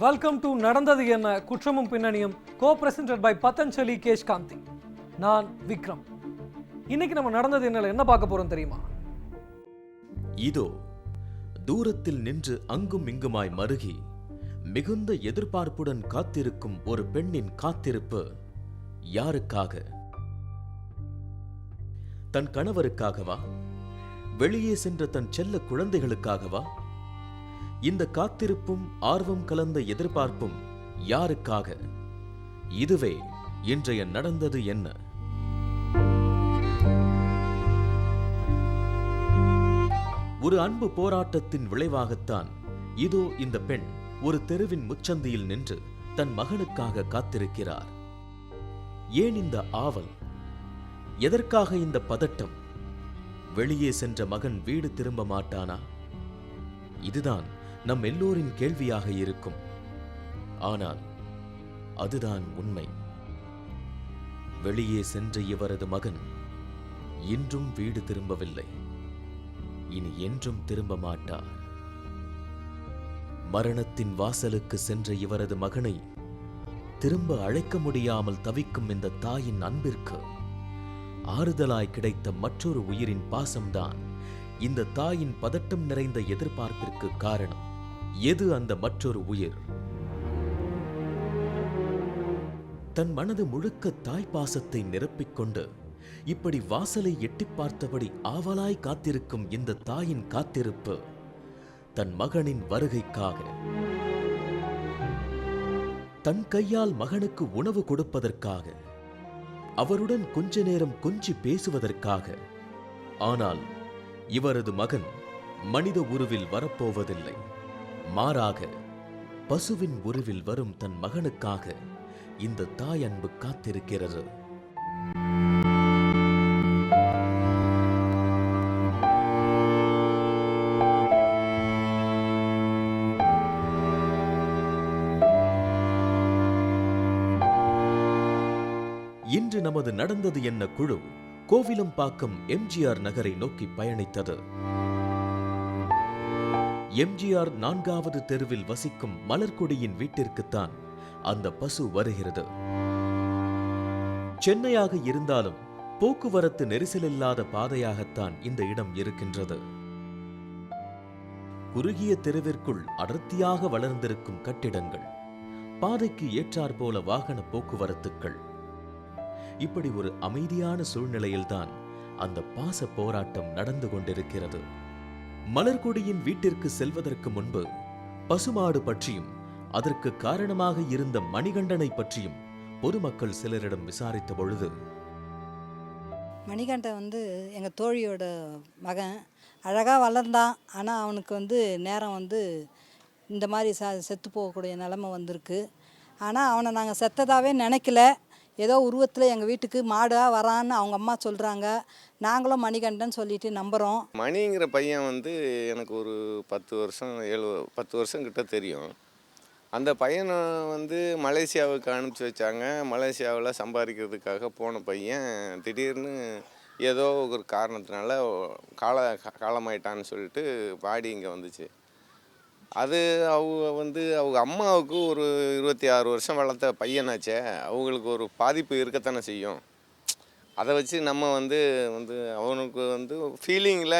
Welcome to நடந்தது என்ன குற்றமும் பின்னணியும் கோ-பிரசன்டட் பை பதஞ்சலி கேஷ் காந்தி. நான் விக்ரம். இன்னைக்கு நம்ம நடந்தது என்ன பார்க்க போறோம் தெரியுமா? இதோ தூரத்தில் நின்று அங்கும் இங்குமாய் மருகி மிகுந்த எதிர்பார்ப்புடன் காத்திருக்கும் ஒரு பெண்ணின் காத்திருப்பு யாருக்காக? தன் கணவருக்காகவா? வெளியே சென்ற தன் செல்ல குழந்தைகளுக்காகவா? இந்த காத்திருப்பும் ஆர்வம் கலந்த எதிர்பார்ப்பும் யாருக்காக? இதுவே இன்றைய நடந்தது என்ன. ஒரு அன்பு போராட்டத்தின் விளைவாகத்தான் இதோ இந்த பெண் ஒரு தெருவின் முச்சந்தியில் நின்று தன் மகனுக்காக காத்திருக்கிறார். ஏன் இந்த ஆவல்? எதற்காக இந்த பதட்டம்? வெளியே சென்ற மகன் வீடு திரும்ப மாட்டானா? இதுதான் நம் எல்லோரின் கேள்வியாக இருக்கும். ஆனால் அதுதான் உண்மை. வெளியே சென்ற இவரது மகன் இன்றும் வீடு திரும்பவில்லை. இனி என்றும் திரும்ப மாட்டார். மரணத்தின் வாசலுக்கு சென்ற இவரது மகனை திரும்ப அழைக்க முடியாமல் தவிக்கும் இந்த தாயின் அன்பிற்கு ஆறுதலாய் கிடைத்த மற்றொரு உயிரின் பாசம்தான் இந்த தாயின் பதட்டம் நிறைந்த எதிர்பார்ப்பிற்கு காரணம். எது அந்த மற்றொரு உயிர்? தன் மனது முழுக்க தாய் பாசத்தை நிரப்பிக்கொண்டு இப்படி வாசலை எட்டி பார்த்தபடி ஆவலாய் காத்திருக்கும் இந்த தாயின் காத்திருப்பு தன் மகனின் வருகைக்காக. தன் கையால் மகனுக்கு உணவு கொடுப்பதற்காக, அவருடன் கொஞ்ச நேரம் கொஞ்சி பேசுவதற்காக. ஆனால் இவரது மகன் மனித உருவில் வரப்போவதில்லை. மாறாக பசுவின் உருவில் வரும் தன் மகனுக்காக இந்த தாய் அன்பு காத்திருக்கிறது. இன்று நமது நடந்தது என்ன குழு கோவிலம்பாக்கம் எம்ஜிஆர் நகரை நோக்கி பயணித்தது. எம்ஜிஆர் 4வது தெருவில் வசிக்கும் மலர்கொடியின் வீட்டிற்குத்தான் அந்த பசு வருகிறது. சென்னையாக இருந்தாலும் போக்குவரத்து நெரிசலில்லாத பாதையாகத்தான் இந்த இடம் இருக்கின்றது. குறுகிய தெருவிற்குள் அடர்த்தியாக வளர்ந்திருக்கும் கட்டிடங்கள், பாதைக்கு ஏற்றாற்போல வாகன போக்குவரத்துக்கள். இப்படி ஒரு அமைதியான சூழ்நிலையில்தான் அந்த பாச போராட்டம் நடந்து கொண்டிருக்கிறது. மலர்கொடியின் வீட்டிற்கு செல்வதற்கு முன்பு பசுமாடு பற்றியும் அதற்கு காரணமாக இருந்த மணிகண்டனை பற்றியும் பொதுமக்கள் சிலரிடம் விசாரித்த பொழுது, மணிகண்டன் எங்கள் தோழியோட மகன், அழகாக வளர்ந்தான். ஆனால் அவனுக்கு நேரம் இந்த மாதிரி செத்து போகக்கூடிய நிலமை வந்திருக்கு. ஆனால் அவனை நாங்கள் செத்ததாகவே நினைக்கல. ஏதோ உருவத்தில் எங்கள் வீட்டுக்கு மாடாக வரான்னு அவங்க அம்மா சொல்கிறாங்க. நாங்களும் மணிகண்டன் சொல்லிட்டு நம்புகிறோம். மணிங்கிற பையன் எனக்கு ஒரு 10 வருஷம் கிட்ட தெரியும். அந்த பையனை மலேசியாவுக்கு அனுப்பிச்சி வச்சாங்க. மலேசியாவில் சம்பாதிக்கிறதுக்காக போன பையன் திடீர்னு ஏதோ ஒரு காரணத்தினால காலமாயிட்டான்னு சொல்லிட்டு பாடி இங்கே வந்துச்சு. அது அவங்க அம்மாவுக்கு ஒரு 26 வருஷம் வளர்த்த பையனாச்சே, அவங்களுக்கு ஒரு பாதிப்பு இருக்கத்தானே செய்யும். அதை வச்சு நம்ம அவனுக்கு ஃபீலிங்கில்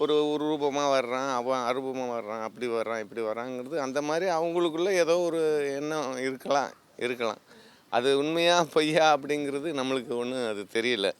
ஒரு ரூபமாக வர்றான், அவன் அரூபமாக வர்றான், அப்படி வர்றான், இப்படி வர்றாங்கிறது அந்த மாதிரி அவங்களுக்குள்ள ஏதோ ஒரு எண்ணம் இருக்கலாம். அது உண்மையா பொய்யா அப்படிங்கிறது நம்மளுக்கு ஒன்றும் அது தெரியல.